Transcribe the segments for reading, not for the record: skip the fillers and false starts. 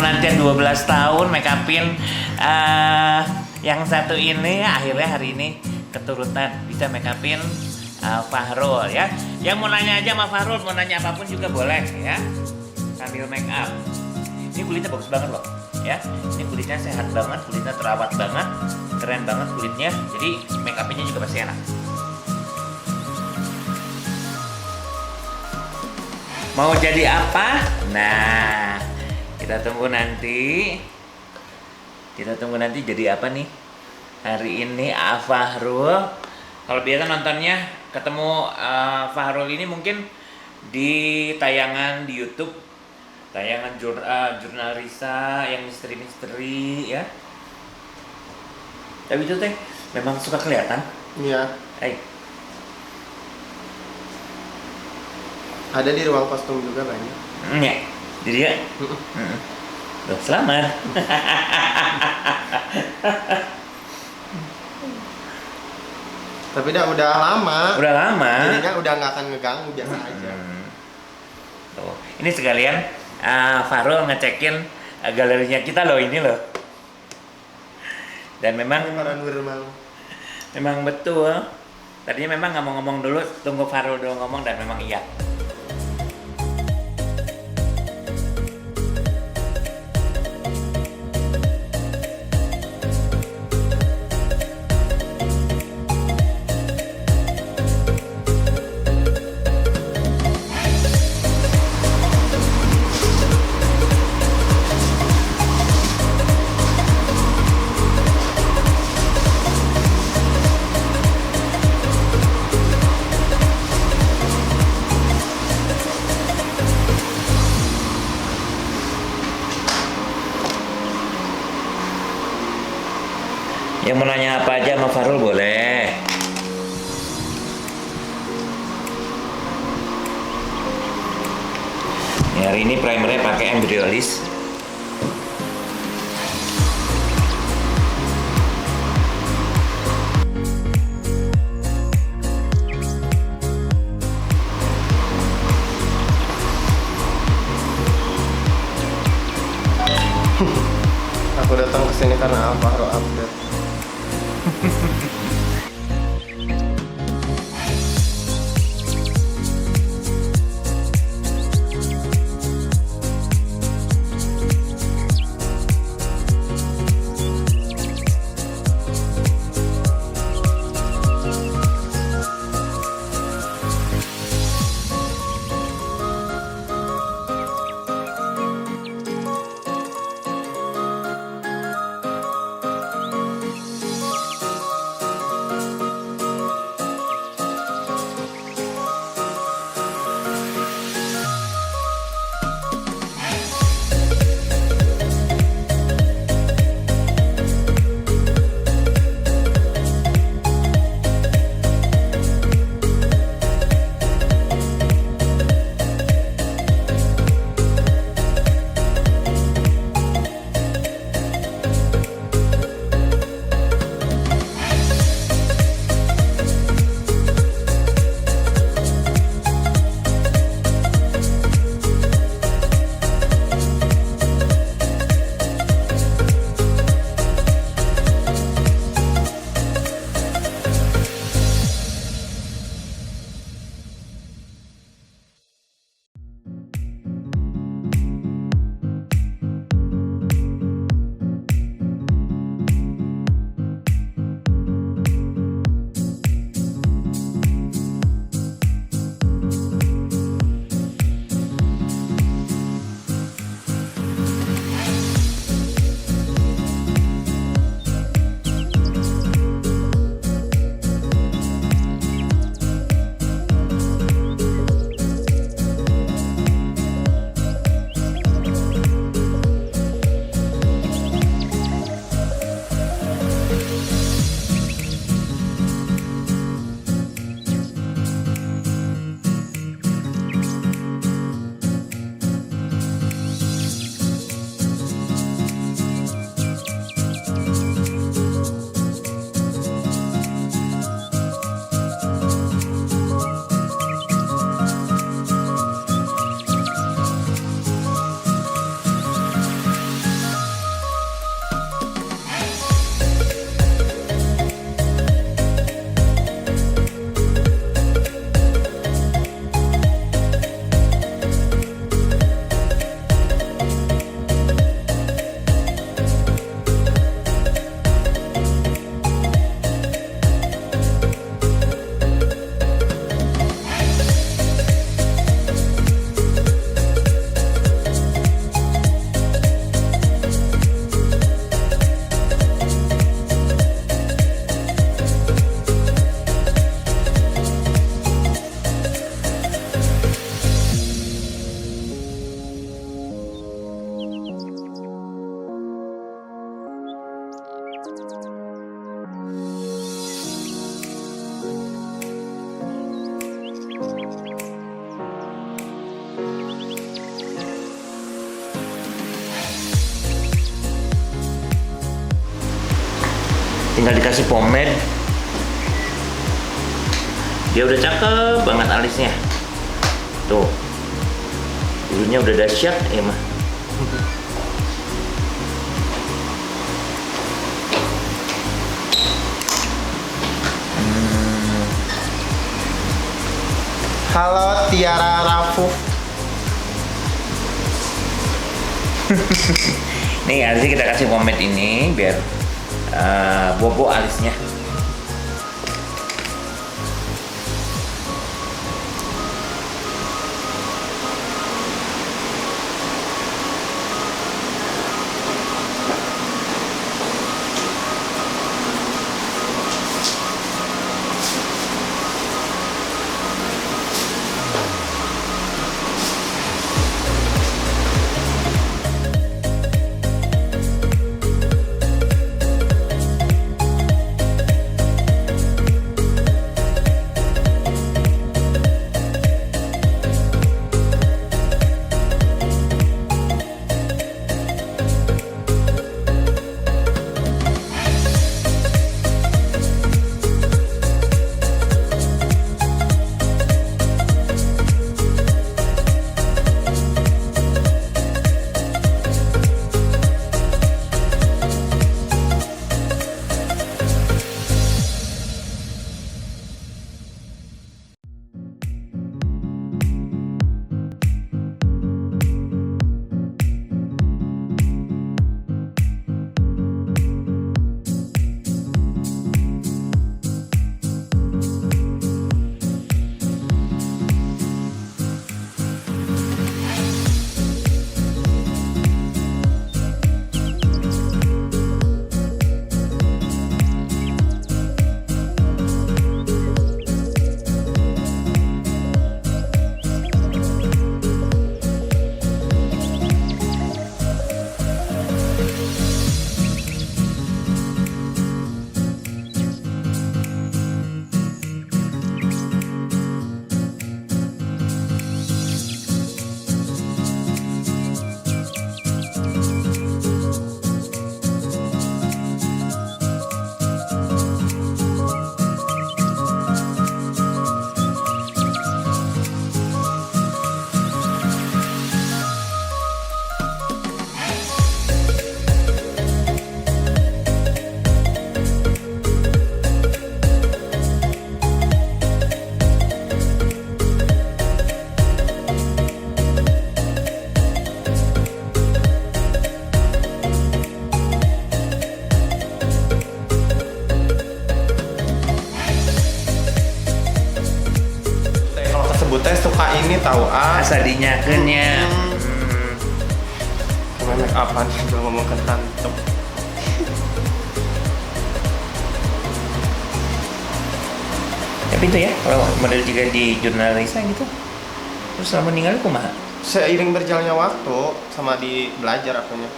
penantian 12 tahun make upin yang satu ini akhirnya hari ini keturutan bisa make upin Fahrul ya. Yang mau nanya aja sama Fahrul, mau nanya apapun juga boleh ya. Sambil make up. Ini kulitnya bagus banget loh ya. Ini kulitnya sehat banget, kulitnya terawat banget, keren banget kulitnya. Jadi make upinnya juga pasti enak. Mau jadi apa? Nah, kita tunggu nanti. Kita tunggu nanti jadi apa nih? Hari ini Fahrul. Kalau biasa nontonnya ketemu Fahrul ini mungkin di tayangan di YouTube, tayangan jurnal Risa yang misteri-misteri ya. Tapi itu teh memang suka kelihatan. Iya. Ada di ruang kostum juga banyak. Ya, jadi ya. Loh, selamat. Tapi udah lama. Udah lama. Jadinya udah nggak akan ngeganggu, biasa aja. Tuh, ini sekalian Fahrul ngecekin galerinya kita loh ini loh. Dan memang memang betul. Tadinya memang nggak mau ngomong dulu, tunggu Fahrul dulu ngomong dan memang iya. Yang mau nanya apa aja sama Fahrul boleh. Ya, hari ini primernya pakai embryolis. Aku datang ke sini karena Fahrul update. tinggal dikasih pomade. Dia udah cakep banget alisnya. Tuh. Bulunya udah dahsyat ya mah. Halo Tiara Rafu. Nih alisnya kita kasih pomade ini biar bobo alisnya. Teh suka ini tahu Asa dinyakeunnya. Sama make upan udah ngomong ke tante. Tapi itu ya, kalau model juga di jurnal Risa gitu. Terus selama meninggal kumaha? Seiring berjalannya waktu sama di belajar akunya.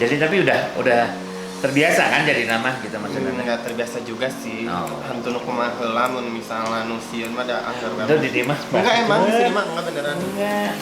Jadi tapi udah terbiasa kan jadi nama gitu maksudnya. Nggak terbiasa juga sih. Oh. Hantu nu kumaha heula mun misalnya nu sieun mah da anggar Itu di Dimas. Enggak emang sih mah enggak beneran. Enggak.